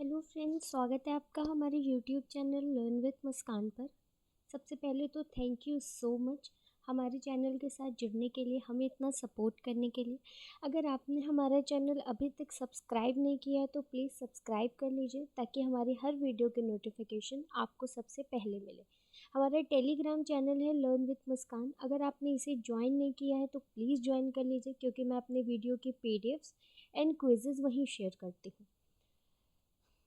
Hello friends, स्वागत है आपका हमारे यूट्यूब चैनल लर्न विथ मुस्कान पर। सबसे पहले तो थैंक यू सो मच हमारे चैनल के साथ जुड़ने के लिए, हमें इतना सपोर्ट करने के लिए। अगर आपने हमारा चैनल अभी तक सब्सक्राइब नहीं किया है तो प्लीज़ सब्सक्राइब कर लीजिए ताकि हमारी हर वीडियो के नोटिफिकेशन आपको सबसे पहले मिले। हमारा टेलीग्राम चैनल है लर्न विथ मुस्कान, अगर आपने इसे ज्वाइन नहीं किया है तो प्लीज़ ज्वाइन कर लीजिए क्योंकि मैं अपने वीडियो की PDFs एंड क्विजेज़ वहीं शेयर करती हूँ।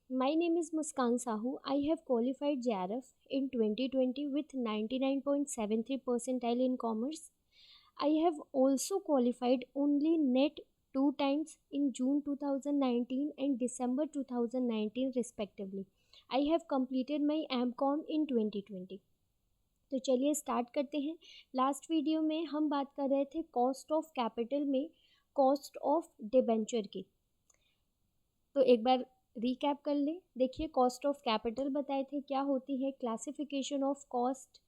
My name is Muskan Sahu. I have qualified JRF in 2020 with 99.73 percentile in commerce. I have also qualified only NET 2 times in June 2019 and December 2019 respectively. I have completed my MCOM in 2020. तो चलिए start करते हैं। Last video में हम बात कर रहे थे कॉस्ट ऑफ कैपिटल में कॉस्ट ऑफ डिबेंचर की। तो एक बार रिकैप कर ले। देखिए, कॉस्ट ऑफ कैपिटल बताए थे क्या होती है, classification of cost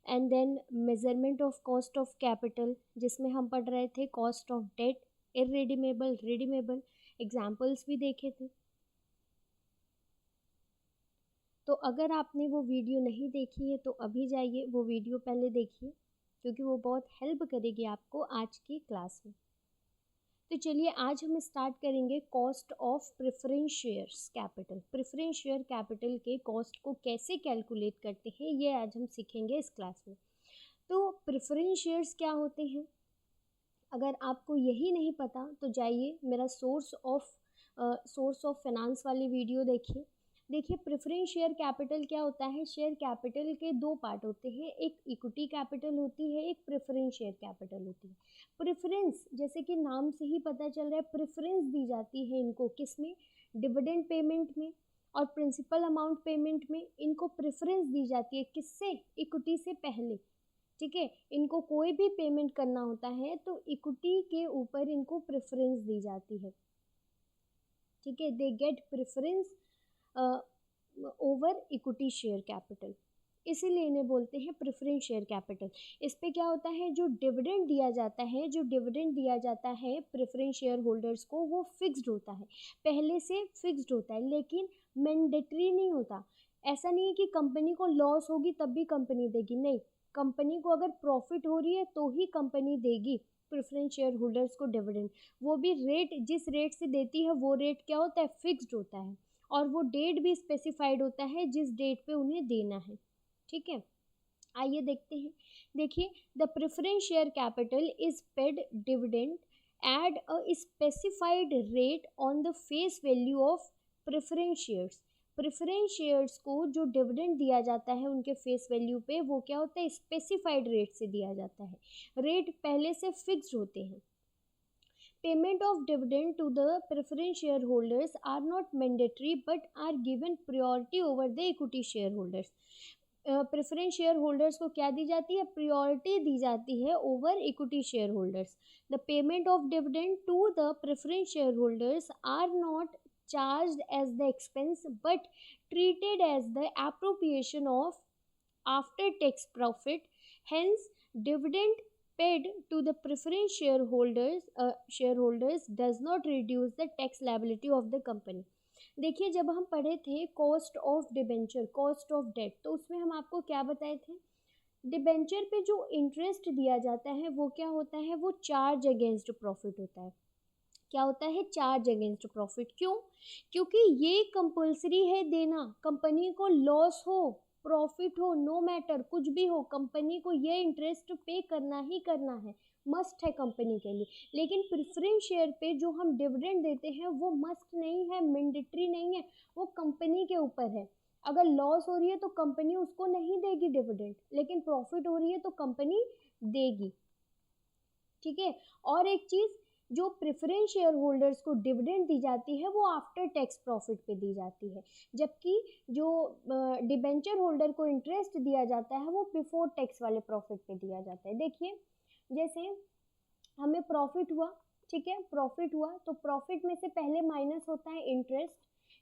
and then measurement of cost of capital, जिसमें हम पढ़ रहे थे cost of debt, irredeemable, redeemable, examples भी देखे थे। तो अगर आपने वो वीडियो नहीं देखी है तो अभी जाइए वो वीडियो पहले देखिए क्योंकि वो बहुत हेल्प करेगी आपको आज की क्लास में। तो चलिए आज हम स्टार्ट करेंगे cost of preference shares capital. Preference share capital के कॉस्ट को कैसे कैलकुलेट करते हैं ये आज हम सीखेंगे इस क्लास में। तो प्रेफरेंस शेयर्स क्या होते हैं, अगर आपको यही नहीं पता तो जाइए मेरा सोर्स ऑफ फाइनेंस वाली वीडियो देखिए प्रेफरेंस शेयर कैपिटल क्या होता है। शेयर कैपिटल के दो पार्ट होते हैं, एक इक्विटी कैपिटल होती है, एक प्रेफरेंस शेयर कैपिटल होती है। प्रेफरेंस जैसे कि नाम से ही पता चल रहा है, प्रेफरेंस दी जाती है इनको किसमें, डिविडेंड पेमेंट में और प्रिंसिपल अमाउंट पेमेंट में। इनको प्रेफरेंस दी जाती है किससे, इक्विटी से पहले। ठीक है, इनको कोई भी पेमेंट करना होता है तो इक्विटी के ऊपर इनको प्रेफरेंस दी जाती है। ठीक है, they get preference over equity share capital, इसीलिए इन्हें बोलते हैं प्रेफरेंस शेयर कैपिटल। इस पे क्या होता है, जो डिविडेंड दिया जाता है प्रेफरेंस शेयर होल्डर्स को, वो फिक्स्ड होता है, पहले से फिक्स्ड होता है, लेकिन मैंडेटरी नहीं होता। ऐसा नहीं है कि कंपनी को लॉस होगी तब भी कंपनी देगी, नहीं, कंपनी को अगर प्रॉफिट हो रही है तो ही कंपनी देगी प्रेफरेंस शेयर होल्डर्स को डिविडेंड। वो भी रेट, जिस रेट से देती है वो रेट क्या होता है, फिक्स्ड होता है, और वो डेट भी स्पेसिफाइड होता है जिस डेट पे उन्हें देना है। ठीक है, आइए देखते हैं। देखिए, the preference share capital is paid dividend at a specified rate on the face value of preference shares. Preference shares को जो डिविडेंड दिया जाता है उनके फेस वैल्यू पे, वो क्या होता है, स्पेसिफाइड रेट से दिया जाता है, रेट पहले से फिक्स्ड होते हैं। Payment of dividend to the preference shareholders are not mandatory but are given priority over the equity shareholders. Preference share holders को क्या दी जाती है, प्रियोरिटी दी जाती है over equity share holders. The payment of dividend to the preference share holders are not charged as the expense but treated as the appropriation of after tax profit. Hence dividend paid to the preference shareholders does not reduce the tax liability of the company. देखिए, जब हम पढ़े थे cost of debenture, cost of debt, तो उसमें हम आपको क्या बताए थे, डिबेंचर पे जो इंटरेस्ट दिया जाता है वो क्या होता है, वो चार्ज अगेंस्ट प्रॉफिट होता है। क्या होता है, चार्ज अगेंस्ट प्रॉफिट। क्यों, क्योंकि ये कंपल्सरी है देना, कंपनी को लॉस हो प्रॉफिट हो नो मैटर, कुछ भी हो, कंपनी को ये इंटरेस्ट पे करना ही करना है, मस्ट है कंपनी के लिए। लेकिन प्रेफरेंस शेयर पे जो हम डिविडेंड देते हैं वो मस्ट नहीं है, मैंडेटरी नहीं है, वो कंपनी के ऊपर है। अगर लॉस हो रही है तो कंपनी उसको नहीं देगी डिविडेंड, लेकिन प्रॉफिट हो रही है तो कंपनी देगी। ठीक है, और एक चीज, जो प्रेफरेंस शेयर होल्डर्स को डिविडेंड दी जाती है वो आफ्टर टैक्स प्रॉफिट पे दी जाती है, जबकि जो डिबेंचर होल्डर को इंटरेस्ट दिया जाता है वो बिफोर टैक्स वाले प्रॉफिट पे दिया जाता है। देखिए, जैसे हमें प्रॉफिट हुआ, ठीक है, प्रॉफिट हुआ तो प्रॉफिट में से पहले माइनस होता है इंटरेस्ट।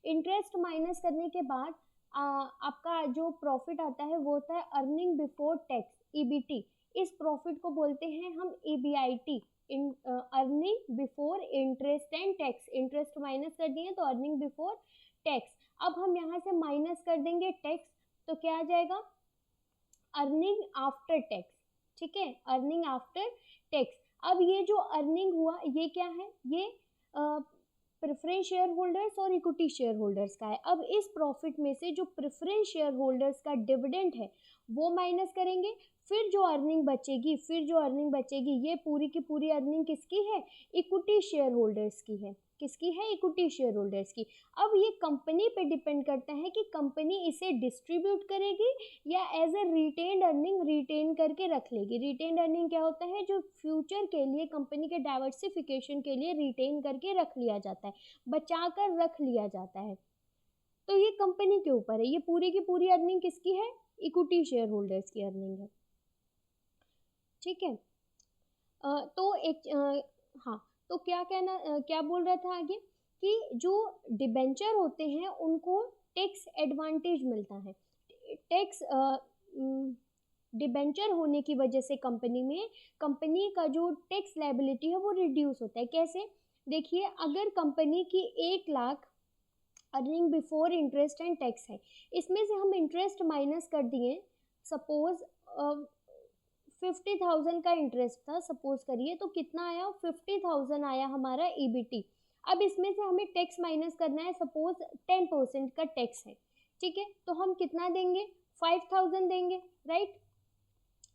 इंटरेस्ट माइनस करने के बाद आपका जो प्रॉफिट आता है वो होता है अर्निंग बिफोर टैक्स, ईबीटी। इस प्रॉफिट को बोलते हैं हम EBIT, earning before interest and tax. Interest minus कर दिए तो अर्निंग बिफोर टैक्स। अब हम यहाँ से माइनस कर देंगे टैक्स, तो क्या आ जाएगा, अर्निंग आफ्टर टैक्स। ठीक है, अर्निंग आफ्टर टैक्स। अब ये जो अर्निंग हुआ ये क्या है, ये प्रेफरेंस शेयर होल्डर्स और इक्विटी शेयर होल्डर्स का है। अब इस प्रॉफिट में से जो प्रेफरेंस शेयर होल्डर्स का डिविडेंड है वो माइनस करेंगे, फिर जो अर्निंग बचेगी ये पूरी की पूरी अर्निंग किसकी है, इक्विटी शेयर होल्डर्स की है। किसकी है, इक्विटी शेयर होल्डर्स की। अब ये कंपनी पे डिपेंड करता है कि कंपनी इसे डिस्ट्रीब्यूट करेगी या as a retained earning retain करके रख लेगी। रिटेन्ड अर्निंग क्या होता है, जो फ्यूचर के लिए कंपनी के डाइवर्सिफिकेशन के लिए रिटेन करके रख लिया जाता है, बचा कर रख लिया जाता है। तो ये कंपनी के ऊपर है, ये पूरी की पूरी अर्निंग किसकी है, इक्विटी शेयर होल्डर्स की अर्निंग है। ठीक है, तो एक हाँ, तो क्या बोल रहा था आगे, कि जो डिबेंचर होते हैं उनको टैक्स एडवांटेज मिलता है। टैक्स डिबेंचर होने की वजह से कंपनी का जो टैक्स लायबिलिटी है वो रिड्यूस होता है। कैसे, देखिए, अगर कंपनी की 1 lakh earning before interest and tax है, इसमें से हम इंटरेस्ट माइनस कर दिए, सपोज 50,000 का इंटरेस्ट था, सपोज करिए, तो कितना आया, 50,000 आया हमारा ईबीटी। अब इसमें से हमें टैक्स माइनस करना है, सपोज 10% का टैक्स है। ठीक है, तो हम कितना देंगे, 5,000 देंगे, राइट।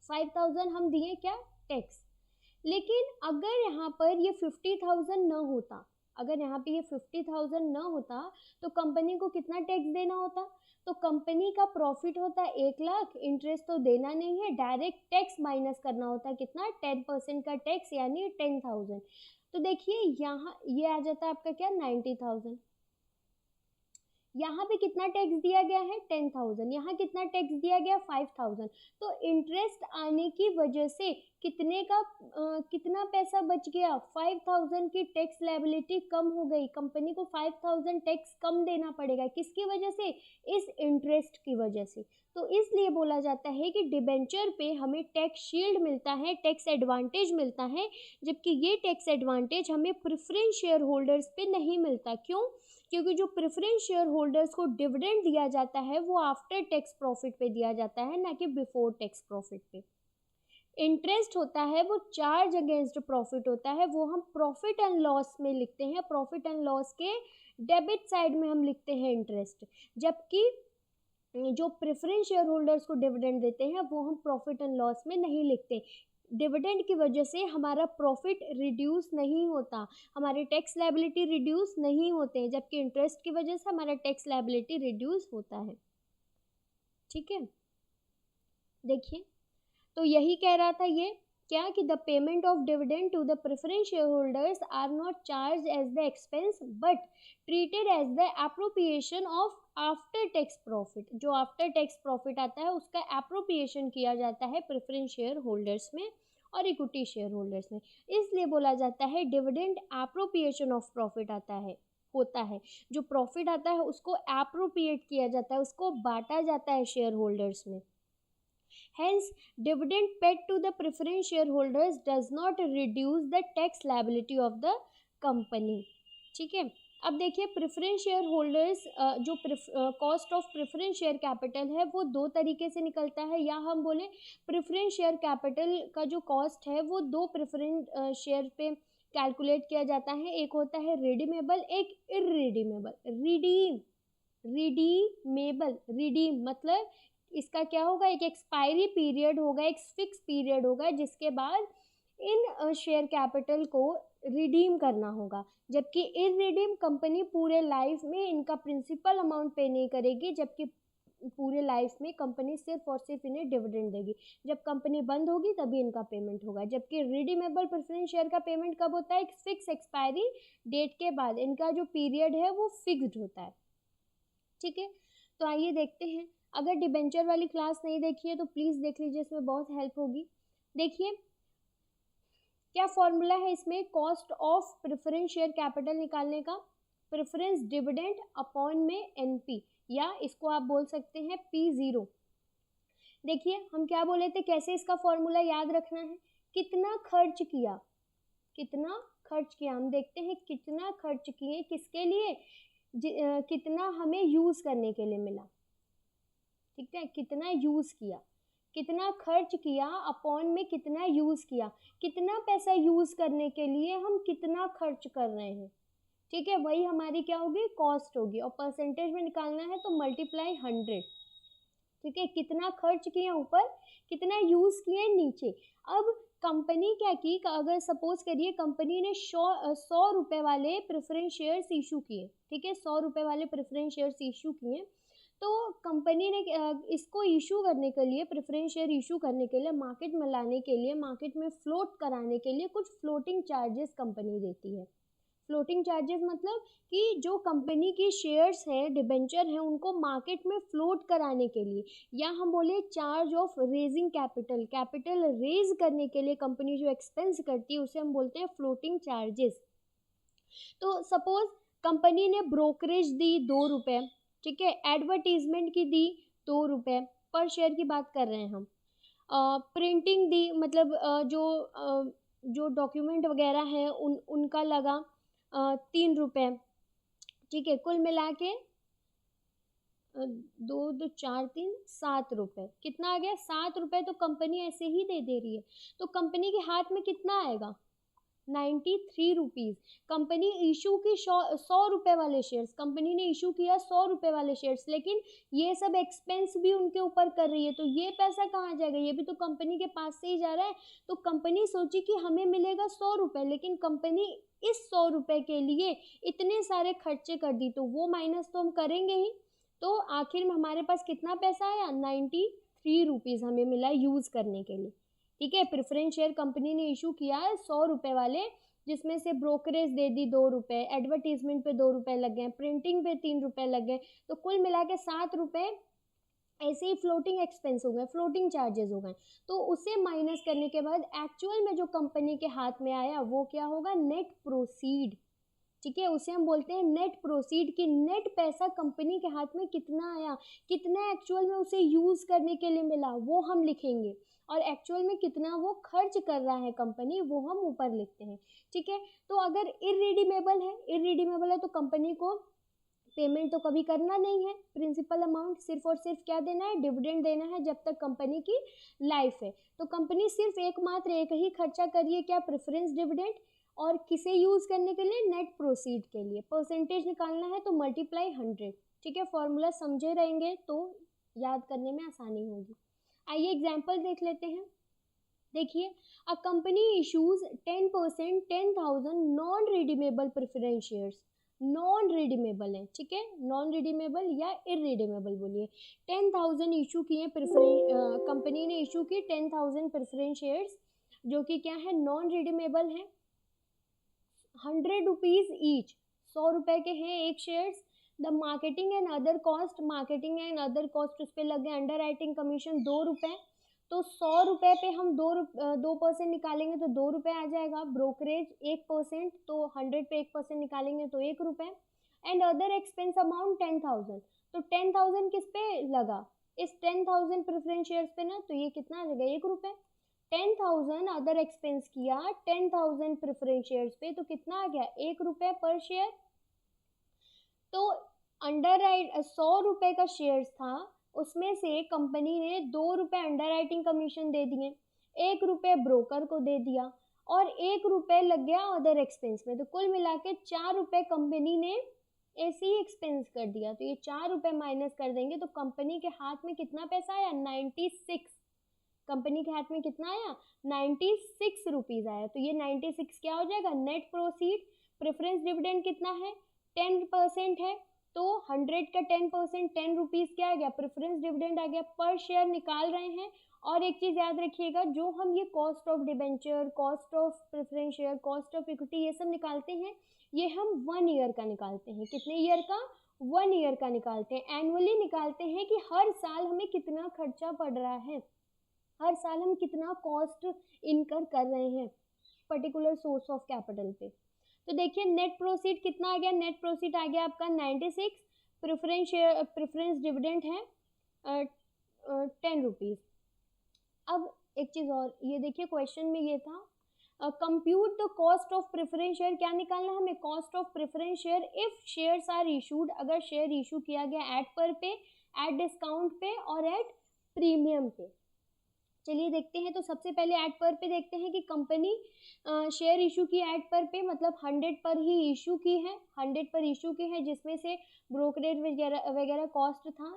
5,000 हम दिए क्या, टैक्स। लेकिन अगर यहाँ पर ये 50,000 न होता, अगर यहाँ पे ये 50,000 न होता तो कंपनी को कितना टैक्स देना होता, तो कंपनी का प्रॉफिट होता 1 लाख, इंटरेस्ट तो देना नहीं है, डायरेक्ट टैक्स माइनस करना होता है, कितना, 10% का टैक्स, यानी 10,000। तो देखिए यहाँ ये आ जाता है आपका क्या, 90,000। यहाँ पे कितना टैक्स दिया गया है, 10,000। यहाँ कितना टैक्स दिया गया, 5,000। तो इंटरेस्ट आने की वजह से कितना पैसा बच गया, 5,000 की टैक्स लायबिलिटी कम हो गई। कंपनी को 5,000 टैक्स कम देना पड़ेगा, किसकी वजह से, इस इंटरेस्ट की वजह से। तो इसलिए बोला जाता है कि डिबेंचर पे हमें टैक्स शील्ड मिलता है, टैक्स एडवांटेज मिलता है, जबकि ये टैक्स एडवांटेज हमें प्रेफरेंस शेयर होल्डर्स पे नहीं मिलता। क्यों, क्योंकि जो प्रेफरेंस शेयर होल्डर्स को डिविडेंड दिया जाता है वो आफ्टर टैक्स प्रॉफिट पे दिया जाता है, ना कि बिफोर टैक्स प्रॉफिट पे। इंटरेस्ट होता है वो चार्ज अगेंस्ट प्रॉफिट होता है, वो हम प्रॉफिट एंड लॉस में लिखते हैं, प्रॉफिट एंड लॉस के डेबिट साइड में हम लिखते हैं इंटरेस्ट। जबकि जो प्रेफरेंस शेयर होल्डर्स को डिविडेंड देते हैं वो हम प्रॉफिट एंड लॉस में नहीं लिखते। डिविडेंड की वजह से हमारा प्रॉफिट रिड्यूस नहीं होता, हमारी टैक्स लायबिलिटी रिड्यूस नहीं होते हैं, जबकि इंटरेस्ट की वजह से हमारा टैक्स लायबिलिटी रिड्यूस होता है। ठीक है, देखिए, तो यही कह रहा था ये क्या, कि the payment of dividend to the preference share holders are not charge as the expense but treated as the appropriation of after tax profit. जो आफ्टर टैक्स प्रॉफिट आता है उसका एप्रोप्रिएशन किया जाता है प्रेफरेंस शेयर होल्डर्स में और equity share holders में। इसलिए बोला जाता है डिविडेंड एप्रोप्रिएशन ऑफ प्रॉफिट होता है। जो प्रॉफिट आता है उसको एप्रोप्रिएट किया जाता है, उसको बांटा जाता है शेयर होल्डर्स में। Hence, dividend paid to the preference shareholders does not reduce the tax liability of the company. ठीक है, अब देखिए प्रेफरेंस शेयर होल्डर्स जो cost of preference share capital है वो 2 तरीके से निकलता है, या हम बोले प्रेफरेंस शेयर कैपिटल का जो कॉस्ट है वो 2 प्रेफरेंस शेयर पे कैलकुलेट किया जाता है। एक होता है रिडीमेबल, एक इररिडीमेबल। रिडीम मतलब इसका क्या होगा, एक एक्सपायरी पीरियड होगा, एक फिक्स पीरियड होगा जिसके बाद इन शेयर कैपिटल को रिडीम करना होगा। जबकि इररिडीम कंपनी पूरे लाइफ में इनका प्रिंसिपल अमाउंट पे नहीं करेगी, जबकि पूरे लाइफ में कंपनी सिर्फ और सिर्फ इन्हें डिविडेंड देगी। जब कंपनी बंद होगी तभी इनका पेमेंट होगा। जबकि रिडीमेबल प्रेफरेंस शेयर का पेमेंट कब होता है, एक फिक्स एक्सपायरी डेट के बाद, इनका जो पीरियड है वो फिक्स्ड होता है। ठीक है, तो आइए देखते हैं। अगर डिबेंचर वाली क्लास नहीं देखी है तो प्लीज़ देख लीजिए, इसमें बहुत हेल्प होगी। देखिए क्या फॉर्मूला है इसमें cost of preference share capital निकालने का, प्रेफरेंस डिविडेंड अपॉन में एनपी, या इसको आप बोल सकते हैं P0। देखिए हम क्या बोले थे, कैसे इसका फॉर्मूला याद रखना है, कितना खर्च किया, हम देखते हैं कितना खर्च किए, किसके लिए, कितना हमें यूज़ करने के लिए मिला, ठीक है, कितना यूज़ किया, कितना खर्च किया अपॉन में कितना यूज़ किया, कितना पैसा यूज़ करने के लिए हम कितना खर्च कर रहे हैं, ठीक है, वही हमारी क्या होगी, कॉस्ट होगी। और परसेंटेज में निकालना है तो मल्टीप्लाई 100, ठीक है, कितना खर्च किए ऊपर, कितना यूज़ किए नीचे। अब कंपनी क्या की, अगर सपोज करिए कंपनी ने 100 रुपये वाले प्रेफरेंस शेयर्स इशू किए, ठीक है, 100 रुपये वाले प्रेफरेंस शेयर्स इशू किए, तो कंपनी ने इसको इशू करने के लिए, प्रेफरेंस शेयर इशू करने के लिए, मार्केट में लाने के लिए, मार्केट में फ्लोट कराने के लिए कुछ फ्लोटिंग चार्जेस कंपनी देती है। फ्लोटिंग चार्जेस मतलब कि जो कंपनी की शेयर्स हैं, डिबेंचर हैं, उनको मार्केट में फ्लोट कराने के लिए, या हम बोले charge of raising capital, capital raise करने के लिए कंपनी जो एक्सपेंस करती है उसे हम बोलते हैं फ्लोटिंग चार्जेस। तो सपोज कंपनी ने ब्रोकरेज दी 2 रुपये, ठीक है, एडवर्टीजमेंट की दी 2 रुपये, पर शेयर की बात कर रहे हैं हम। प्रिंटिंग दी, मतलब जो डॉक्यूमेंट वगैरह हैं उनका लगा 3 रुपये, ठीक है, कुल मिला के 2 2 4 3 7 रुपये, कितना आ गया, 7 रुपये तो कंपनी ऐसे ही दे रही है, तो कंपनी के हाथ में कितना आएगा, 93 रुपीज़। कंपनी इशू की 100 रुपये वाले शेयर्स, कंपनी ने इशू किया 100 रुपये वाले शेयर्स, लेकिन ये सब एक्सपेंस भी उनके ऊपर कर रही है, तो ये पैसा कहाँ जाएगा, ये भी तो कंपनी के पास से ही जा रहा है। तो कंपनी सोची कि हमें मिलेगा 100 रुपये, लेकिन कंपनी इस 100 रुपये के लिए इतने सारे खर्चे कर दी, तो वो माइनस तो हम करेंगे ही। तो आखिर में हमारे पास कितना पैसा आया, 93 रुपीज़ हमें मिला यूज़ करने के लिए, ठीक है। प्रेफरेंस शेयर कंपनी ने इशू किया है 100 रुपये वाले, जिसमें से ब्रोकरेज दे दी 2 रुपये, एडवर्टीजमेंट पे 2 रुपये लग गए, प्रिंटिंग पे 3 रुपये लग गए, तो कुल मिला के 7 रुपये ऐसे ही फ्लोटिंग एक्सपेंस हो गए, फ्लोटिंग चार्जेस हो गए। तो उसे माइनस करने के बाद एक्चुअल में जो कंपनी के हाथ में आया वो क्या होगा, नेट प्रोसीड, ठीक है, उसे हम बोलते हैं नेट प्रोसीड, की नेट पैसा कंपनी के हाथ में कितना आया, कितना एक्चुअल में उसे यूज़ करने के लिए मिला वो हम लिखेंगे, और एक्चुअल में कितना वो खर्च कर रहा है कंपनी वो हम ऊपर लिखते हैं, ठीक है। तो अगर इररिडीमेबल है तो कंपनी को पेमेंट तो कभी करना नहीं है, प्रिंसिपल अमाउंट सिर्फ और सिर्फ क्या देना है, डिविडेंड देना है जब तक कंपनी की लाइफ है। तो कंपनी सिर्फ एकमात्र एक ही खर्चा करिए, क्या, प्रेफरेंस डिविडेंड, और किसे यूज़ करने के लिए, नेट प्रोसीड के लिए। परसेंटेज निकालना है तो मल्टीप्लाई 100, ठीक है, फॉर्मूला समझे रहेंगे तो याद करने में आसानी होगी। आइए एग्जाम्पल देख लेते हैं। देखिए, a company issues 10% 10,000 non redeemable preference shares, non redeemable है, ठीक है, नॉन रिडीमेबल या इररिडीमेबल बोलिए। 10,000 इशू किए, कंपनी ने इशू की 10,000 प्रेफरेंस शेयर्स, जो कि क्या है, नॉन रिडीमेबल है। 100 रुपीज़ ईच, 100 रुपये के हैं एक shares. The marketing and other cost, marketing and other cost उस पर लग गए, अंडर राइटिंग कमीशन 2 रुपये, तो 100 रुपये पे हम 2% निकालेंगे तो 2 रुपये आ जाएगा। ब्रोकरेज 1%, तो 100 पे 1% निकालेंगे तो 1 रुपये। एंड अदर एक्सपेंस अमाउंट 10,000, तो 10,000 किस पे लगा, इस 10,000 प्रेफरेंस शेयर्स पे ना, तो ये कितना आ जाएगा, 1 रुपये। 10,000 अदर एक्सपेंस किया 10,000 प्रेफरेंस शेयर्स पे, तो कितना आ गया, 1 रुपये पर शेयर। तो अंडर राइट 100 रुपये का शेयर्स था, उसमें से कंपनी ने 2 रुपये अंडर राइटिंग कमीशन दे दिए, 1 रुपये ब्रोकर को दे दिया, और 1 रुपये लग गया अदर एक्सपेंस में, तो कुल मिला के 4 रुपये कंपनी ने ऐसे ही एक्सपेंस कर दिया। तो ये 4 रुपये माइनस कर देंगे तो कंपनी के हाथ में कितना पैसा आया, 96, कंपनी के हाथ में कितना आया, 96 रुपीज़ आया। तो ये 96 क्या हो जाएगा, नेट प्रोसीड। प्रेफरेंस डिविडेंड कितना है, 10% है, तो 100 का 10%, 10 रुपीज़ क्या आ गया, प्रेफरेंस डिविडेंड आ गया, पर शेयर निकाल रहे हैं। और एक चीज़ याद रखिएगा, जो हम ये cost of debenture, cost of preference share, cost of equity ये सब निकालते हैं, ये हम 1 ईयर का निकालते हैं। कितने ईयर का, 1 ईयर का निकालते हैं। एनुअली निकालते हैं कि हर साल हमें कितना खर्चा पड़ रहा है, हर साल हम कितना कॉस्ट इनकर कर रहे हैं पर्टिकुलर सोर्स ऑफ कैपिटल पे। तो देखिए नेट प्रोसीड कितना आ गया, नेट प्रोसीड आ गया आपका 96, प्रेफरेंस डिविडेंड है 10 रुपीज़। अब एक चीज़ और, ये देखिए क्वेश्चन में ये था compute the cost of preference share, क्या निकालना हमें, cost of preference share if shares are issued, अगर शेयर इशू किया गया एट पर पे, एट डिस्काउंट पे और एट प्रीमियम पे। चलिए देखते हैं। तो सबसे पहले एट पर पे देखते हैं कि कंपनी शेयर इशू की एट पर पे, मतलब 100 पर ही इशू की है, 100 पर इशू की है, जिसमें से ब्रोकरेज वगैरह वगैरह कॉस्ट था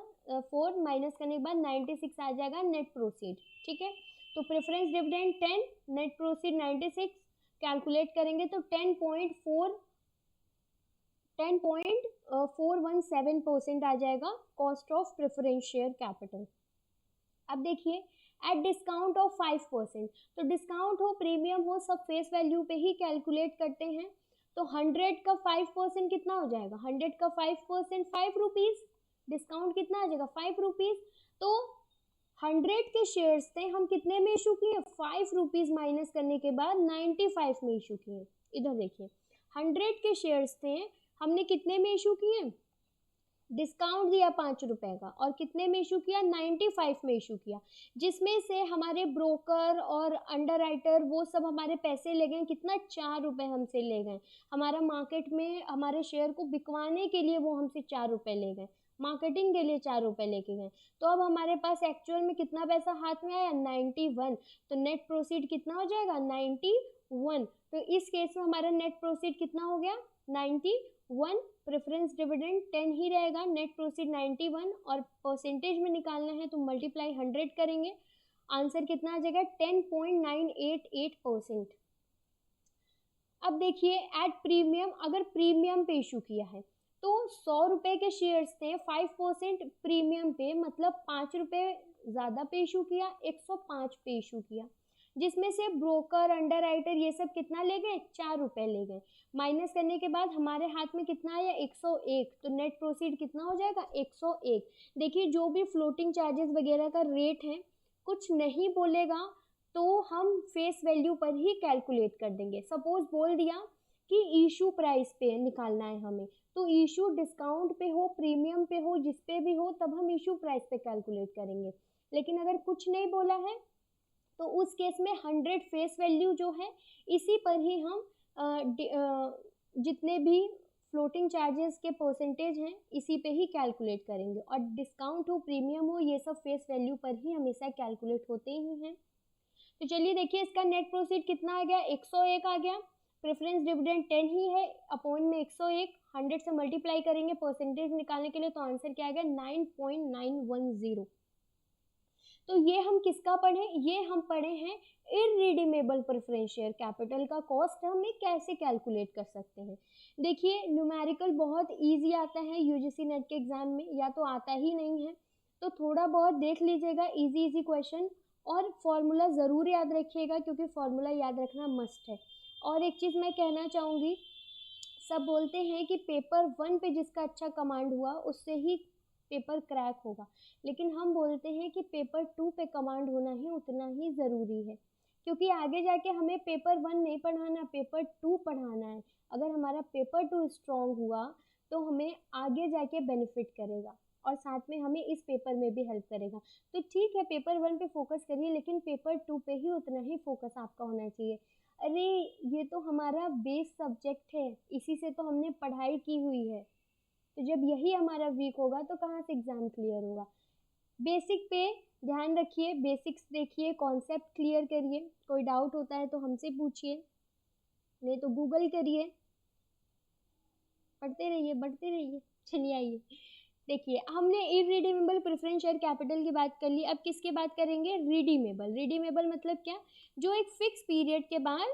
4 माइनस करने के बाद 96 आ जाएगा नेट प्रोसीड। ठीक है, तो preference dividend 10, net proceed 96, calculate करेंगे तो 10.417% आ जाएगा cost of preference share capital. अब देखिए एट डिस्काउंट ऑफ 5%, तो डिस्काउंट हो प्रीमियम हो सब फेस वैल्यू पे ही कैलकुलेट करते हैं। तो 100 का 5% कितना हो जाएगा, 100 का 5% 5 रुपीज़, डिस्काउंट कितना आ जाएगा 5 रुपीज़। तो 100 के शेयर्स थे, हम कितने में इशू किए, 5 रुपीज़ माइनस करने के बाद 95 में इशू किए। इधर देखिए 100 के शेयर्स थे, हमने कितने में इशू किए, डिस्काउंट दिया 5 रुपए का और कितने में इशू किया, 95 में इशू किया, जिसमें से हमारे ब्रोकर और अंडरराइटर वो सब हमारे पैसे ले गए, कितना 4 रुपए हमसे ले गए। हमारा मार्केट में हमारे शेयर को बिकवाने के लिए वो हमसे 4 रुपए ले गए, मार्केटिंग के लिए 4 रुपए लेके गए। तो अब हमारे पास एक्चुअल में कितना पैसा हाथ में आया, 91। तो नेट प्रोसीड कितना हो जाएगा, 91। तो इस केस में हमारा नेट प्रोसीड कितना हो गया, 91। प्रेफरेंस डिविडेंड 10 ही रहेगा, नेट प्रोसीड 91, और परसेंटेज में निकालना है तो मल्टीप्लाई 100 करेंगे, आंसर कितना आ जाएगा 10.988%। अब देखिए एट प्रीमियम, अगर प्रीमियम पे इशू किया है तो 100 रुपए के शेयर्स थे, 5% प्रीमियम पे, मतलब 5 रुपए ज़्यादा पे इशू किया, 105 पे इशू किया, जिसमें से ब्रोकर अंडरराइटर ये सब कितना ले गए, 4 रुपए ले गए। माइनस करने के बाद हमारे हाथ में कितना आया, 101। तो नेट प्रोसीड कितना हो जाएगा, 101। देखिए जो भी फ्लोटिंग चार्जेस वगैरह का रेट है कुछ नहीं बोलेगा तो हम फेस वैल्यू पर ही कैलकुलेट कर देंगे। सपोज बोल दिया कि इशू प्राइस पे निकालना है हमें, तो इशू डिस्काउंट पे हो प्रीमियम पे हो जिस पे भी हो तब हम इशू प्राइस पे कैलकुलेट करेंगे। लेकिन अगर कुछ नहीं बोला है तो उस केस में 100 फेस वैल्यू जो है इसी पर ही हम जितने भी फ्लोटिंग चार्जेस के परसेंटेज हैं इसी पे ही कैलकुलेट करेंगे, और डिस्काउंट हो प्रीमियम हो ये सब फेस वैल्यू पर ही हमेशा कैलकुलेट होते ही हैं। तो चलिए देखिए इसका नेट प्रोसीड कितना आ गया, 101 आ गया। प्रेफरेंस डिविडेंड 10 ही है, अपॉन में 101, 100 से मल्टीप्लाई करेंगे परसेंटेज निकालने के लिए, तो आंसर क्या आ गया 9.910। तो ये हम किसका पढ़े, ये हम पढ़े हैं इररिडीमेबल प्रेफरेंस शेयर कैपिटल का कॉस्ट हमें कैसे कैलकुलेट कर सकते हैं। देखिए न्यूमेरिकल बहुत इजी आता है यूजीसी नेट के एग्जाम में, या तो आता ही नहीं है, तो थोड़ा बहुत देख लीजिएगा इजी क्वेश्चन, और फॉर्मूला ज़रूर याद रखिएगा क्योंकि फॉर्मूला याद रखना मस्ट है। और एक चीज़ मैं कहना चाहूँगी, सब बोलते हैं कि पेपर 1 पे जिसका अच्छा कमांड हुआ उससे ही पेपर क्रैक होगा, लेकिन हम बोलते हैं कि पेपर 2 पे कमांड होना ही उतना ही ज़रूरी है, क्योंकि आगे जाके हमें पेपर 1 नहीं पढ़ाना, पेपर 2 पढ़ाना है। अगर हमारा पेपर 2 स्ट्रॉन्ग हुआ तो हमें आगे जाके बेनिफिट करेगा और साथ में हमें इस पेपर में भी हेल्प करेगा। तो ठीक है पेपर 1 पे फोकस करिए, लेकिन पेपर 2 पे ही उतना ही फोकस आपका होना चाहिए। अरे ये तो हमारा बेस सब्जेक्ट है, इसी से तो हमने पढ़ाई की हुई है, तो जब यही हमारा वीक होगा तो कहाँ से एग्ज़ाम क्लियर होगा। बेसिक पे ध्यान रखिए, बेसिक्स देखिए, कॉन्सेप्ट क्लियर करिए, कोई डाउट होता है तो हमसे पूछिए, नहीं तो गूगल करिए, पढ़ते रहिए बढ़ते रहिए। चलिए आइए देखिए, हमने इररिडीमेबल प्रेफरेंस शेयर कैपिटल की बात कर ली, अब किसकी बात करेंगे, रिडीमेबल। रिडीमेबल मतलब क्या, जो एक फिक्स पीरियड के बाद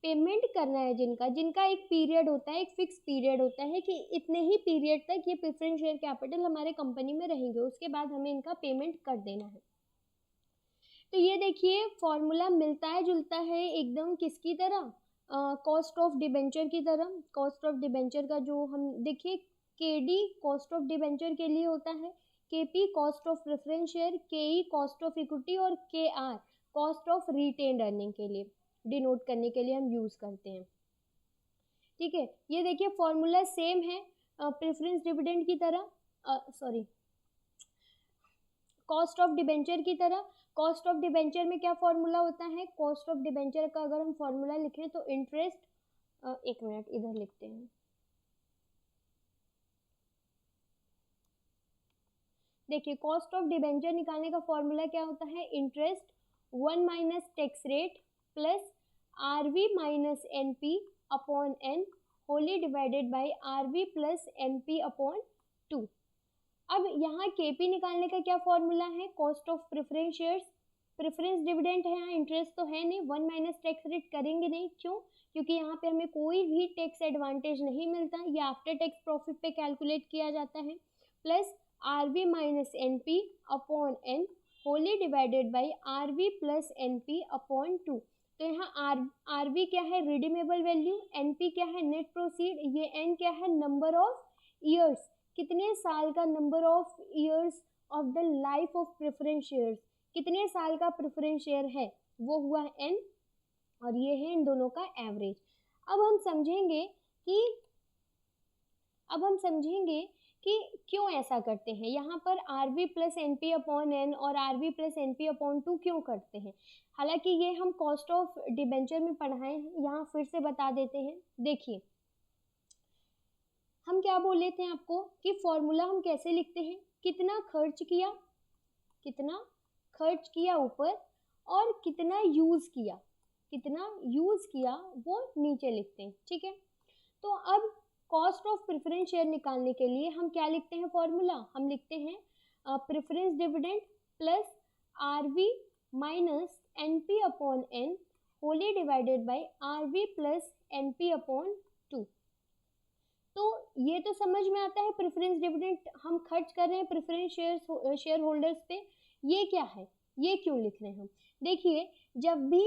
पेमेंट करना है, जिनका एक पीरियड होता है, एक फिक्स पीरियड होता है कि इतने ही पीरियड तक ये प्रेफरेंस शेयर कैपिटल हमारे कंपनी में रहेंगे, उसके बाद हमें इनका पेमेंट कर देना है। तो ये देखिए फॉर्मूला मिलता है जुलता है एकदम किसकी तरह, कॉस्ट ऑफ डिबेंचर की तरह। कॉस्ट ऑफ डिबेंचर का जो हम देखिए, केडी कॉस्ट ऑफ डिबेंचर के लिए होता है, KP cost of preference share, KE cost of equity और K R cost of retained earning के लिए डिनोट करने के लिए हम यूज़ करते हैं। ठीक है, ये देखिए फॉर्मूला सेम है प्रेफरेंस डिविडेंड की तरह, सॉरी कॉस्ट ऑफ डिबेंचर की तरह। कॉस्ट ऑफ डिबेंचर में क्या फॉर्मूला होता है, कॉस्ट ऑफ डिबेंचर का अगर हम फॉर्मूला लिखें तो इंटरेस्ट, एक मिनट इधर लिखते हैं, देखिए कॉस्ट ऑफ डिबेंचर निकालने का फॉर्मूला क्या होता है, interest 1 minus tax rate plus RV minus NP upon N wholly divided by RV plus NP upon 2। अब यहाँ केपी निकालने का क्या फॉर्मूला है, cost of preference shares, preference dividend है, यहाँ इंटरेस्ट तो है नहीं, 1 माइनस टैक्स रेट करेंगे नहीं, क्यों, क्योंकि यहाँ पे हमें कोई भी टैक्स एडवांटेज नहीं मिलता, ये आफ्टर टैक्स प्रॉफिट पे कैलकुलेट किया जाता है, plus RV minus NP upon N wholly divided by RV plus NP upon 2। तो यहाँ आरवी क्या है, रिडीमेबल वैल्यू, एनपी क्या है, नेट प्रोसीड, ये एन क्या है, नंबर ऑफ ईयर्स, कितने साल का, number of years of the life of preference shares, कितने साल का प्रेफरेंस शेयर है, वो हुआ एन, और ये है इन दोनों का एवरेज। अब हम समझेंगे कि क्यों ऐसा करते हैं, यहाँ पर RV plus N P upon N और RV plus N P upon 2 क्यों करते हैं, हालांकि ये हम कॉस्ट ऑफ डिबेंचर में पढ़ाए हैं, यहाँ फिर से बता देते हैं। देखिए हम क्या बोले थे आपको कि फॉर्मूला हम कैसे लिखते हैं, कितना खर्च किया ऊपर और कितना यूज किया वो नीचे लिखते हैं, ठीक है। तो अब कॉस्ट ऑफ प्रेफरेंस शेयर निकालने के लिए हम क्या लिखते हैं, फॉर्मूला हम लिखते हैं preference dividend plus RV minus NP upon N wholly divided by RV plus NP upon 2। तो ये तो समझ में आता है, प्रेफरेंस डिविडेंड हम खर्च कर रहे हैं प्रेफरेंस शेयर होल्डर्स पे, ये क्या है, ये क्यों लिख रहे हैं हम। देखिए जब भी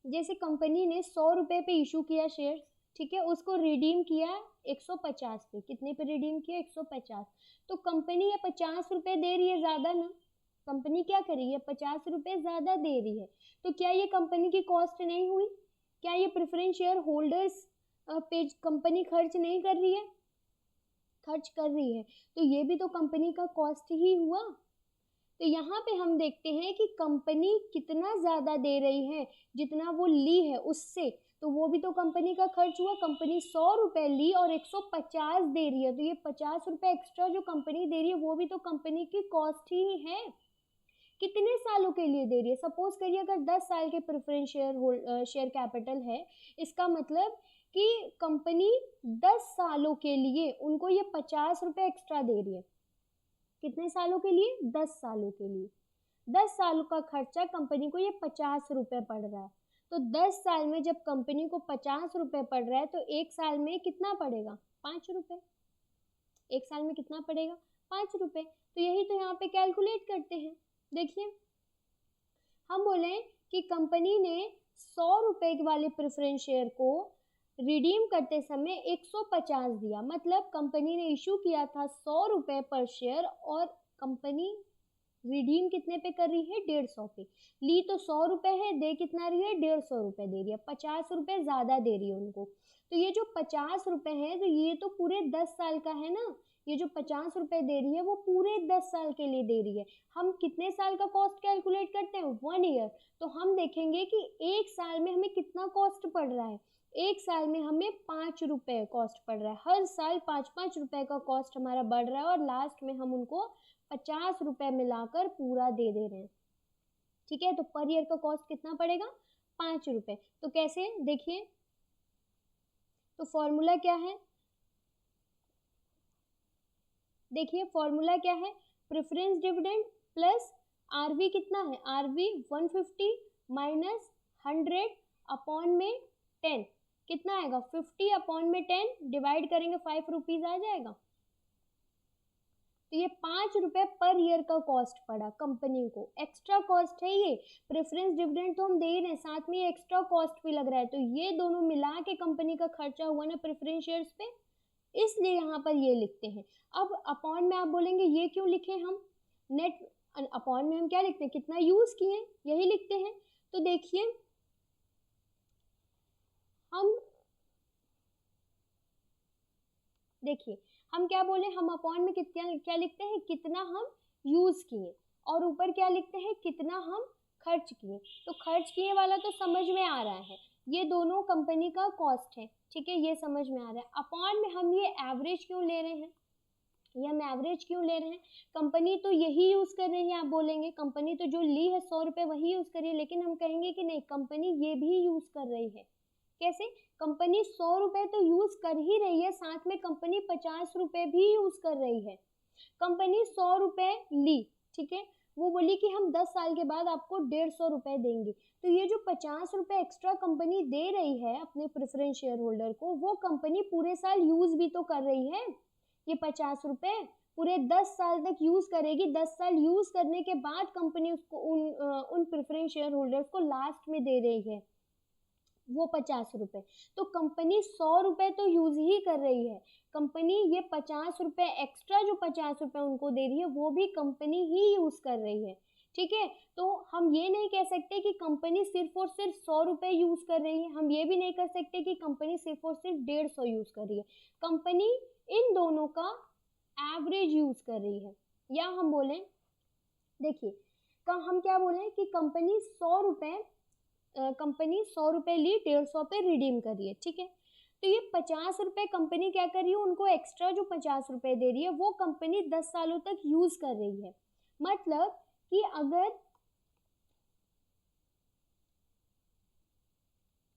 जैसे कंपनी ने 100 रुपये पे इशू किया शेयर, ठीक है, उसको रिडीम किया 150 पे, कितने पे रिडीम किया, 150, तो कंपनी ये 50 रुपये दे रही है ज़्यादा ना, कंपनी क्या कर रही है, 50 रुपये ज़्यादा दे रही है, तो क्या ये कंपनी की कॉस्ट नहीं हुई, क्या ये प्रेफरेंस शेयर होल्डर्स पे कंपनी खर्च नहीं कर रही है, खर्च कर रही है, तो ये भी तो कंपनी का कॉस्ट ही हुआ। तो यहाँ पे हम देखते हैं कि कंपनी कितना ज़्यादा दे रही है, जितना वो ली है उससे, तो वो भी तो कंपनी का खर्च हुआ, कंपनी 100 रुपये ली और 150 दे रही है, तो ये 50 रुपये एक्स्ट्रा जो कंपनी दे रही है वो भी तो कंपनी की कॉस्ट ही है। कितने सालों के लिए दे रही है, सपोज करिए अगर 10 साल के प्रेफरेंस शेयर कैपिटल है, इसका मतलब कि कंपनी 10 सालों के लिए उनको ये 50 रुपये एक्स्ट्रा दे रही है, कितने सालों के लिए, 10 सालों के लिए, 10 सालों का खर्चा कंपनी को ये 50 रुपये पड़ रहा है, तो 10 साल में जब कंपनी को 50 रुपये पड़ रहा है तो एक साल में कितना पड़ेगा, 5 रुपये, एक साल में कितना पड़ेगा, 5 रुपये। तो यही तो यहाँ पे कैलकुलेट करते हैं। देखिए हम बोले कि कंपनी ने 100 रुपये वाले प्रेफरेंस शेयर को रिडीम करते समय 150 दिया, मतलब कंपनी ने इशू किया था 100 रुपये पर शेयर और कंपनी रिडीम कितने पे कर रही है, 150 पे, ली तो 100 रुपये है, दे कितना रही है, 150 रुपये दे रही है, 50 रुपये ज़्यादा दे रही है उनको। तो ये जो 50 रुपये है तो ये तो पूरे 10 साल का है ना, ये जो 50 रुपये दे रही है वो पूरे 10 साल के लिए दे रही है। हम कितने साल का कॉस्ट कैलकुलेट करते हैं, 1 ईयर, तो हम देखेंगे कि एक साल में हमें कितना कॉस्ट पड़ रहा है, एक साल में हमें 5 रुपये कॉस्ट पड़ रहा है, हर साल 5-5 रुपये का कॉस्ट हमारा बढ़ रहा है और लास्ट में हम उनको 50 रुपये मिलाकर पूरा दे रहे हैं, ठीक है। तो पर ईयर का कॉस्ट कितना पड़ेगा, 5 रुपये। तो कैसे, देखिए तो फॉर्मूला क्या है, देखिए फॉर्मूला क्या है, प्रेफरेंस डिविडेंड प्लस आरवी कितना है, आरवी 150 माइनस 100 अपॉन में 10, कितना आएगा, 50 अपॉन में 10 डिवाइड करेंगे 5 रुपीज आ जाएगा। तो ये 5 रुपये पर ईयर का कॉस्ट पड़ा कंपनी को, एक्स्ट्रा कॉस्ट है ये, प्रेफरेंस डिविडेंड तो हम दे रहे हैं, साथ में ये एक्स्ट्रा कॉस्ट भी लग रहा है, तो ये दोनों मिला के कंपनी का खर्चा हुआ ना प्रेफरेंस शेयर्स पे, इसलिए यहाँ पर ये लिखते हैं। अब अपॉन में आप बोलेंगे ये क्यों लिखे हम, नेट अपॉन में हम क्या लिखते हैं, कितना यूज किए, यही लिखते हैं। तो देखिए हम क्या बोले, हम अपॉन में कितना क्या लिखते हैं, कितना हम यूज़ किए, और ऊपर क्या लिखते हैं, कितना हम खर्च किए। तो खर्च किए वाला तो समझ में आ रहा है, ये दोनों कंपनी का कॉस्ट है, ठीक है, ये समझ में आ रहा है। अपॉन में हम ये एवरेज क्यों ले रहे हैं, ये हम एवरेज क्यों ले रहे हैं, कंपनी तो यही यूज़ कर रही है, आप बोलेंगे कंपनी तो जो ली है 100 रुपये वही यूज़ कर रही है, लेकिन हम कहेंगे कि नहीं, कंपनी ये भी यूज़ कर रही है। कैसे, कंपनी 100 रुपये तो यूज़ कर ही रही है, साथ में कंपनी 50 रुपये भी यूज़ कर रही है। कंपनी 100 रुपये ली, ठीक है, वो बोली कि हम 10 साल के बाद आपको 150 रुपये देंगे, तो ये जो 50 रुपये एक्स्ट्रा कंपनी दे रही है अपने प्रेफरेंस शेयर होल्डर को, वो कंपनी पूरे साल यूज़ भी तो कर रही है। ये 50 रुपये पूरे 10 साल तक यूज़ करेगी, 10 साल यूज़ करने के बाद कंपनी उसको उन प्रेफरेंस शेयर होल्डर्स को लास्ट में दे रही है वो 50 रुपये। तो कंपनी 100 रुपये तो यूज़ ही कर रही है, कंपनी ये 50 रुपये एक्स्ट्रा जो 50 रुपये उनको दे रही है वो भी कंपनी ही यूज़ कर रही है, ठीक है। तो हम ये नहीं कह सकते कि कंपनी सिर्फ और सिर्फ 100 रुपये यूज़ कर रही है, हम ये भी नहीं कर सकते कि कंपनी सिर्फ और सिर्फ 150 यूज़ कर रही है, कंपनी इन दोनों का एवरेज यूज़ कर रही है। या हम बोलें, देखिए हम क्या बोलें कि कंपनी 100 रुपये ली, 150 पे रिडीम कर रही है, ठीक है। तो ये 50 रुपये कंपनी क्या कर रही है, उनको एक्स्ट्रा जो 50 रुपये दे रही है वो कंपनी 10 सालों तक यूज कर रही है। मतलब कि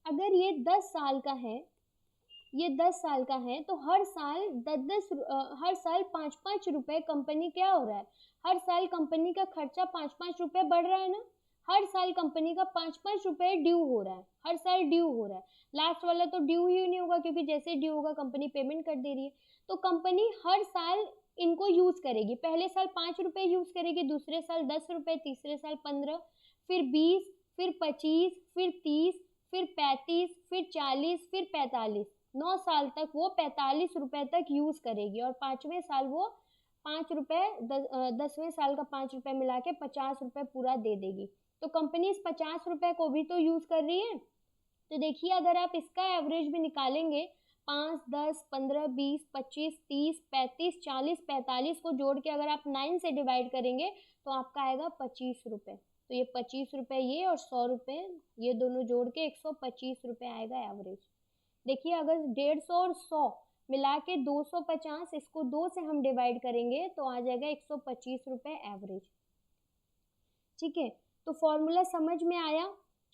अगर ये 10 साल का है, ये 10 साल का है, तो हर साल 5-5 रुपए कंपनी क्या हो रहा है, हर साल कंपनी का खर्चा 5-5 रुपए बढ़ रहा है ना, हर साल कंपनी का 5-5 रुपए ड्यू हो रहा है, हर साल ड्यू हो रहा है। लास्ट वाला तो ड्यू ही नहीं होगा, क्योंकि जैसे ड्यू होगा कंपनी पेमेंट कर दे रही है। तो कंपनी हर साल इनको यूज करेगी, पहले साल 5 रुपए यूज करेगी, दूसरे साल 10 रुपए, तीसरे साल 15, फिर 20, फिर 25, फिर 30, फिर 35, फिर 40, फिर 45, 9 साल तक वो 45 रुपए तक यूज करेगी, और 5वें साल वो 5 रुपए, 10वें साल का 5 रुपए मिला के 50 रुपए पूरा दे देगी। तो कंपनी इस 50 रुपए को भी तो यूज कर रही है। तो देखिए अगर आप इसका एवरेज भी निकालेंगे, 5, 10, 15, 20, 25, 30, 35, 40, 45 को जोड़ के अगर आप 9 से डिवाइड करेंगे तो आपका आएगा 25 रुपए। तो ये 25 रुपए ये और 100 रुपए ये दोनों जोड़ के 125 रुपए आएगा एवरेज। देखिए अगर 150 और 100 मिला के 250, इसको 2 से हम डिवाइड करेंगे तो आ जाएगा 125 रुपए एवरेज, ठीक है। तो फॉर्मूला समझ में आया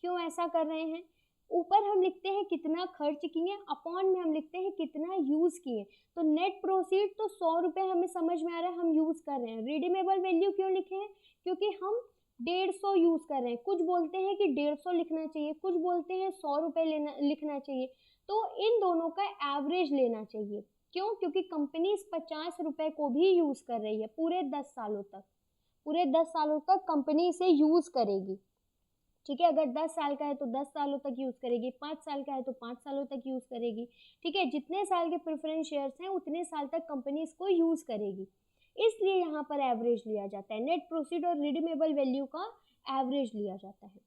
क्यों ऐसा कर रहे हैं। ऊपर हम लिखते हैं कितना खर्च किए, अपॉन में हम लिखते हैं कितना यूज किए। तो नेट प्रोसीड तो 100 रुपए हमें समझ में आ रहा है, हम यूज कर रहे हैं। रिडीमेबल वैल्यू क्यों लिखे हैं, क्योंकि हम 150 यूज कर रहे हैं। कुछ बोलते हैं कि 150 लिखना चाहिए, कुछ बोलते हैं 100 रुपए लिखना चाहिए। तो इन दोनों का एवरेज लेना चाहिए। क्यों, क्योंकि कंपनी इस 50 रुपए को भी यूज कर रही है पूरे 10 सालों तक, पूरे 10 सालों तक कंपनी इसे यूज करेगी, ठीक है। अगर 10 साल का है तो 10 सालों तक यूज करेगी, 5 साल का है तो 5 सालों तक यूज करेगी, ठीक है। जितने साल के प्रेफरेंस शेयर्स हैं उतने साल तक कंपनी इसको यूज करेगी, इसलिए यहाँ पर एवरेज लिया जाता है। नेट प्रोसीड और रिडीमेबल वैल्यू का एवरेज लिया जाता है।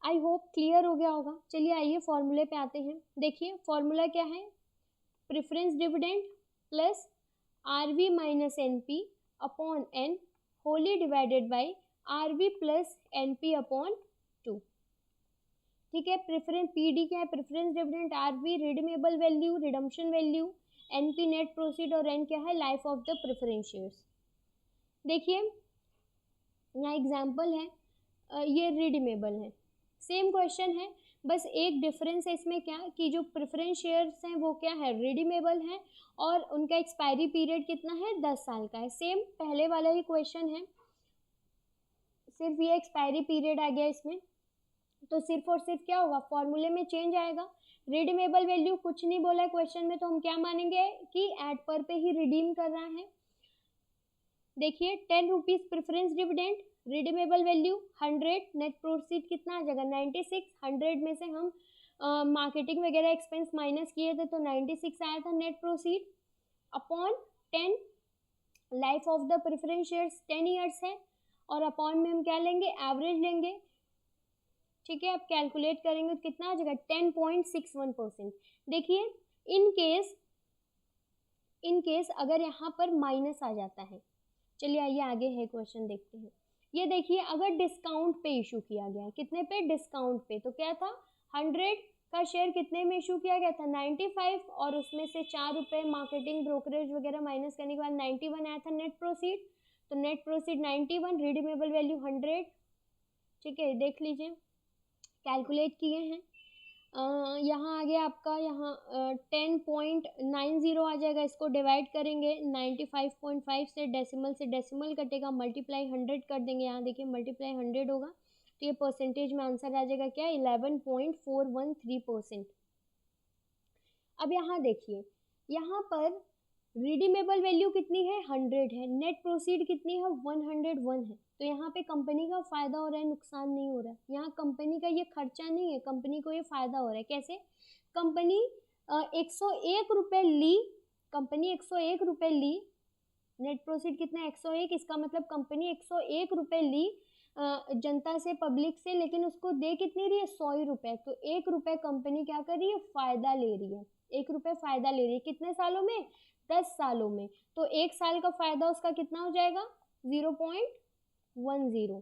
आई होप क्लियर हो गया होगा। चलिए आइए फॉर्मूले पे आते हैं। देखिए फॉर्मूला क्या है, preference dividend plus RV minus NP upon N wholly divided by RV plus NP upon 2, ठीक है। प्रेफरेंस पीडी क्या है, preference dividend, RV redeemable value, redemption value, NP net proceed, और एन क्या है, life of the preference shares. देखिए यहाँ example है, ये रिडीमेबल है, सेम क्वेश्चन है, बस एक डिफरेंस है इसमें क्या कि जो प्रेफरेंस शेयर्स हैं वो क्या है, रिडीमेबल है, और उनका एक्सपायरी पीरियड कितना है, 10 साल का है। सेम पहले वाला ही क्वेश्चन है, सिर्फ ये एक्सपायरी पीरियड आ गया इसमें। तो सिर्फ और सिर्फ क्या होगा, फॉर्मूले में चेंज आएगा। रिडीमेबल वैल्यू कुछ नहीं बोला है क्वेश्चन में, तो हम क्या मानेंगे कि एट पर पे ही रिडीम कर रहा है। देखिए 10 rupees preference dividend, redeemable value 100, net proceed कितना आ जाएगा 96। 100 में से हम मार्केटिंग वगैरह एक्सपेंस माइनस किए थे तो 96 आया था net proceed, upon 10, life of the preference shares 10 years है, और अपॉन में हम क्या लेंगे, एवरेज लेंगे, ठीक है। अब कैलकुलेट करेंगे तो कितना आ जाएगा 10.61%। देखिए इन केस इन केस अगर यहाँ पर माइनस आ जाता है। चलिए आइए आगे है क्वेश्चन देखते हैं। ये देखिए अगर डिस्काउंट पे इशू किया गया, कितने पे, डिस्काउंट पे, तो क्या था 100 का शेयर कितने में इशू किया गया था 95, और उसमें से 4 रुपए मार्केटिंग ब्रोकरेज वगैरह माइनस करने के बाद 91 आया था नेट प्रोसीड। तो नेट प्रोसीड 91, रिडीमेबल वैल्यू 100। ठीक है, देख लीजिए कैलकुलेट किए हैं। यहाँ आ गया आपका, यहाँ 10.90 आ जाएगा। इसको डिवाइड करेंगे 95.5 से डेसिमल कटेगा, मल्टीप्लाई 100 कर देंगे। यहाँ देखिए मल्टीप्लाई 100 होगा तो ये परसेंटेज में आंसर आ जाएगा क्या, 11.413%। अब यहाँ देखिए, यहाँ पर रिडीमेबल वैल्यू कितनी है 100 है, नेट प्रोसीड कितनी है 101 है। तो यहाँ पे कंपनी का फायदा हो रहा है, नुकसान नहीं हो रहा है। यहाँ कंपनी का ये खर्चा नहीं है, कंपनी को ये फायदा हो रहा है। कैसे, कंपनी 101 रुपये ली, कंपनी 101 रुपये ली, नेट प्रोसीड कितना 101, इसका मतलब कंपनी 101 रुपये ली जनता से, पब्लिक से, लेकिन उसको दे कितनी रही है 100 रुपये। तो 1 रुपये कंपनी क्या कर रही है, फायदा ले रही है, 1 रुपये फायदा ले रही है। कितने सालों में, 10 सालों में। तो 1 साल का फायदा उसका कितना हो जाएगा 0.10।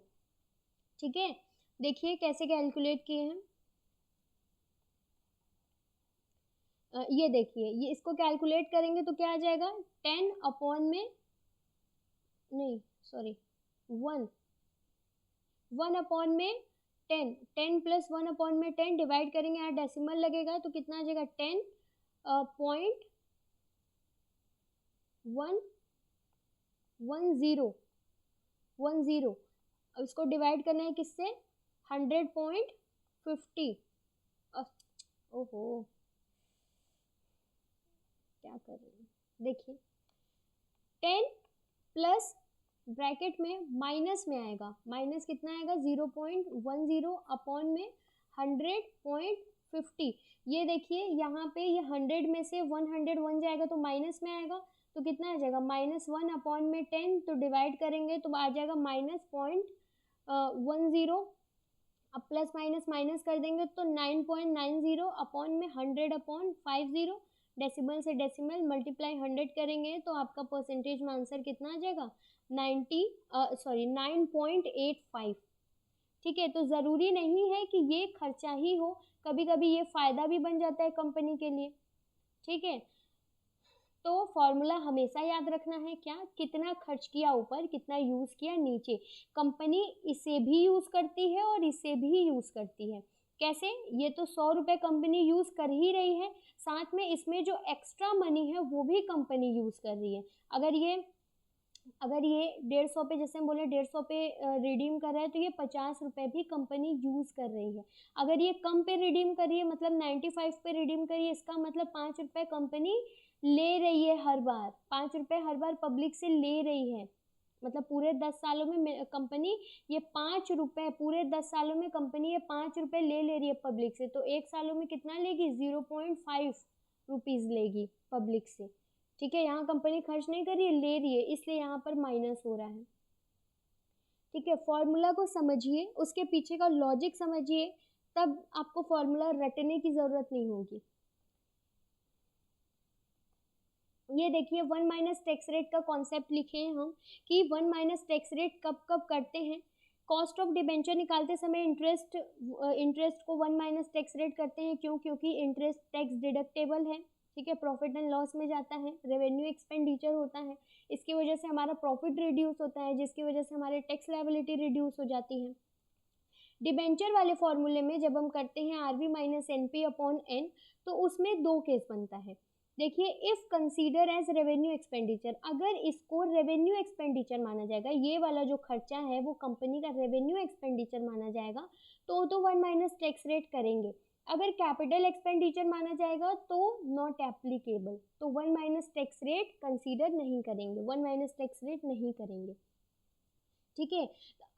ठीक है, देखिए कैसे कैलकुलेट किए हैं। ये देखिए, ये इसको कैलकुलेट करेंगे तो क्या आ जाएगा 10 अपॉन में, नहीं सॉरी 1 अपॉन में 10 प्लस 1 अपॉन में 10 डिवाइड करेंगे, यहाँ डेसिमल लगेगा तो कितना आ जाएगा 10.10। अब इसको डिवाइड करना है किससे, 100.50। ओहो क्या कर रहे हैं, देखिए 10 प्लस ब्रैकेट में माइनस में आएगा, माइनस कितना आएगा 0.10 अपॉन में 100.50। ये देखिए यहाँ पे ये 100 में से 101 जाएगा तो माइनस में आएगा, तो कितना आ जाएगा -1 अपॉन में 10, तो डिवाइड करेंगे तो आ जाएगा -0.10। अब प्लस माइनस माइनस कर देंगे तो 9.90 अपॉन में 100 अपॉन 50, डेसिमल से डेसिमल मल्टीप्लाई 100 करेंगे तो आपका परसेंटेज में आंसर कितना आ जाएगा 9.85। ठीक है, तो ज़रूरी नहीं है कि ये खर्चा ही हो, कभी कभी ये फ़ायदा भी बन जाता है कंपनी के लिए। ठीक है, तो फॉर्मूला हमेशा याद रखना है, क्या, कितना खर्च किया ऊपर, कितना यूज़ किया नीचे। कंपनी इसे भी यूज़ करती है और इसे भी यूज़ करती है। कैसे, ये तो 100 रुपये कंपनी यूज़ कर ही रही है, साथ में इसमें जो एक्स्ट्रा मनी है वो भी कंपनी यूज़ कर रही है। अगर ये 150 पे, जैसे हम बोले 150 पे रिडीम कर रहा है तो ये 50 रुपये भी कंपनी यूज़ कर रही है। अगर ये कम पे रिडीम करिए, मतलब 95 पे रिडीम करिए, इसका मतलब 5 रुपये कंपनी ले रही है हर बार, 5 रुपये हर बार पब्लिक से ले रही है। मतलब पूरे 10 सालों में कंपनी ये 5 रुपये, पूरे 10 सालों में कंपनी ये 5 रुपये ले रही है पब्लिक से, तो 1 सालों में कितना लेगी 0.5 रुपीज़ लेगी पब्लिक से। ठीक है, यहाँ कंपनी खर्च नहीं कर रही है, ले रही है, इसलिए यहाँ पर माइनस हो रहा है। ठीक है, फॉर्मूला को समझिए, उसके पीछे का लॉजिक समझिए, तब आपको फॉर्मूला रटने की ज़रूरत नहीं होगी। ये देखिए 1 माइनस टैक्स रेट का कॉन्सेप्ट लिखे हैं हम कि 1 माइनस टैक्स रेट कब कब करते हैं। कॉस्ट ऑफ डिबेंचर निकालते समय इंटरेस्ट को 1 माइनस टैक्स रेट करते हैं, क्यों, क्योंकि इंटरेस्ट टैक्स डिडक्टेबल है। ठीक है, प्रॉफिट एंड लॉस में जाता है, रेवेन्यू एक्सपेंडिचर होता है, इसकी वजह से हमारा प्रॉफिट रिड्यूस होता है, जिसकी वजह से हमारे टैक्स लायबिलिटी रिड्यूस हो जाती है। डिबेंचर वाले फॉर्मूले में जब हम करते हैं RV minus NP upon N, तो उसमें 2 केस बनता है। देखिए, if consider as revenue expenditure, अगर इसको रेवेन्यू एक्सपेंडिचर माना जाएगा, ये वाला जो खर्चा है वो कंपनी का रेवेन्यू एक्सपेंडिचर माना जाएगा, तो 1 माइनस टैक्स रेट करेंगे। अगर कैपिटल एक्सपेंडिचर माना जाएगा तो नॉट एप्लीकेबल, तो 1 माइनस टैक्स रेट कंसीडर नहीं करेंगे, 1 माइनस टैक्स रेट नहीं करेंगे। ठीक है,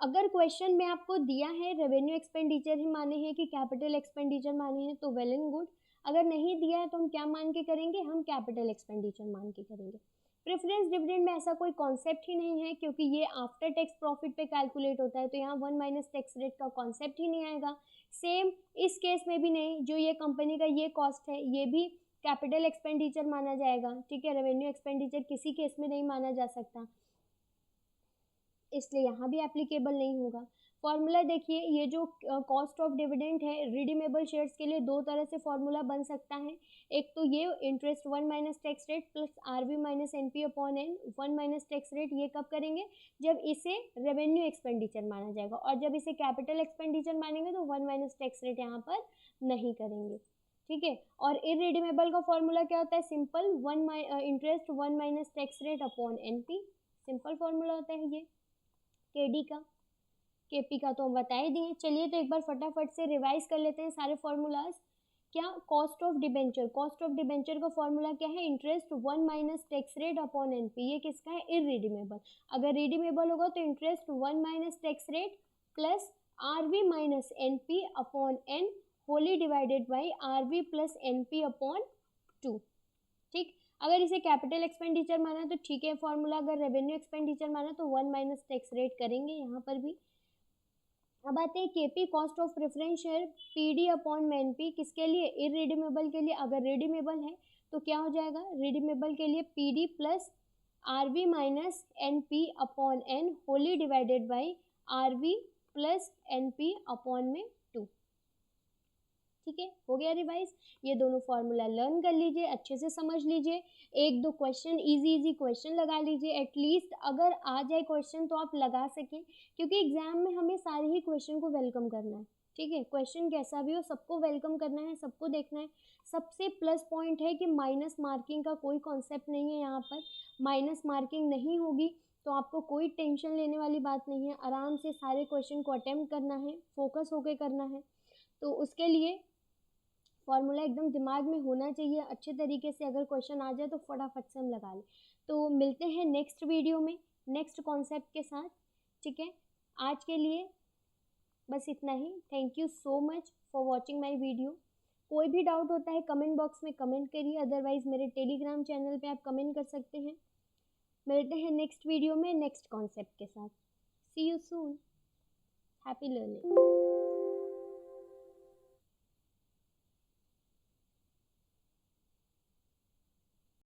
अगर क्वेश्चन में आपको दिया है रेवेन्यू एक्सपेंडिचर ही माने हैं कि कैपिटल एक्सपेंडिचर माने हैं तो वेल एंड गुड, अगर नहीं दिया है तो हम क्या मान के करेंगे, हम कैपिटल एक्सपेंडिचर मान के करेंगे। प्रेफरेंस डिविडेंड में ऐसा कोई कॉन्सेप्ट ही नहीं है, क्योंकि ये आफ्टर टैक्स प्रॉफिट पे कैलकुलेट होता है, तो यहाँ 1 माइनस टैक्स रेट का कॉन्सेप्ट ही नहीं आएगा। सेम इस केस में भी नहीं, जो ये कंपनी का ये कॉस्ट है ये भी कैपिटल एक्सपेंडिचर माना जाएगा, ठीक है। रेवेन्यू एक्सपेंडिचर किसी केस में नहीं माना जा सकता, इसलिए यहाँ भी एप्लीकेबल नहीं होगा। फॉर्मूला देखिए, ये जो कॉस्ट ऑफ डिविडेंड है रिडीमेबल शेयर्स के लिए दो तरह से फॉर्मूला बन सकता है। एक तो ये interest 1 minus tax rate plus RV minus NP upon N, 1 minus tax rate, ये कब करेंगे, जब इसे रेवेन्यू एक्सपेंडिचर माना जाएगा, और जब इसे कैपिटल एक्सपेंडिचर मानेंगे तो 1 माइनस टैक्स रेट यहाँ पर नहीं करेंगे, ठीक है। और इररिडीमेबल का फॉर्मूला क्या होता है, simple interest 1 minus tax rate upon NP, simple formula होता है ये। KD का, KP का तो हम बता ही दिए। चलिए तो एक बार फटाफट से रिवाइज कर लेते हैं सारे फॉर्मूलाज। क्या, cost of debenture, cost of debenture का फॉर्मूला क्या है, interest 1 minus tax rate upon NP, ये किसका है, इररिडीमेबल। अगर रिडीमेबल होगा तो interest 1 minus tax rate plus RV minus NP upon N Holi divided by RV plus NP upon 2, ठीक। अगर इसे कैपिटल एक्सपेंडिचर माना तो ठीक है फॉर्मूला, अगर रेवेन्यू एक्सपेंडिचर माना तो 1 माइनस टैक्स रेट करेंगे यहाँ पर भी। अब आते हैं KP, cost of preference share, PD upon NP, किसके लिए, इररिडीमेबल के लिए। अगर रिडीमेबल है तो क्या हो जाएगा, रिडीमेबल के लिए PD plus RV minus NP upon N Holi divided by RV plus NP upon में 2, ठीक है। हो गया रिवाइज। ये दोनों फॉर्मूला लर्न कर लीजिए, अच्छे से समझ लीजिए, एक दो क्वेश्चन इजी क्वेश्चन लगा लीजिए, एटलीस्ट अगर आ जाए क्वेश्चन तो आप लगा सकें, क्योंकि एग्जाम में हमें सारे ही क्वेश्चन को वेलकम करना है, ठीक है। क्वेश्चन कैसा भी हो सबको वेलकम करना है, सबको देखना है। सबसे प्लस पॉइंट है कि माइनस मार्किंग का कोई कॉन्सेप्ट नहीं है यहाँ पर, माइनस मार्किंग नहीं होगी तो आपको कोई टेंशन लेने वाली बात नहीं है, आराम से सारे क्वेश्चन को अटेम्प्ट करना है, फोकस होकर करना है। तो उसके लिए फॉर्मूला एकदम दिमाग में होना चाहिए अच्छे तरीके से, अगर क्वेश्चन आ जाए तो फटाफट से हम लगा लें। तो मिलते हैं नेक्स्ट वीडियो में नेक्स्ट कॉन्सेप्ट के साथ, ठीक है। आज के लिए बस इतना ही। Thank you so much for watching my video. कोई भी डाउट होता है कमेंट बॉक्स में कमेंट करिए, अदरवाइज मेरे टेलीग्राम चैनल पे आप कमेंट कर सकते हैं। मिलते हैं नेक्स्ट वीडियो में नेक्स्ट कॉन्सेप्ट के साथ। See you soon, happy learning.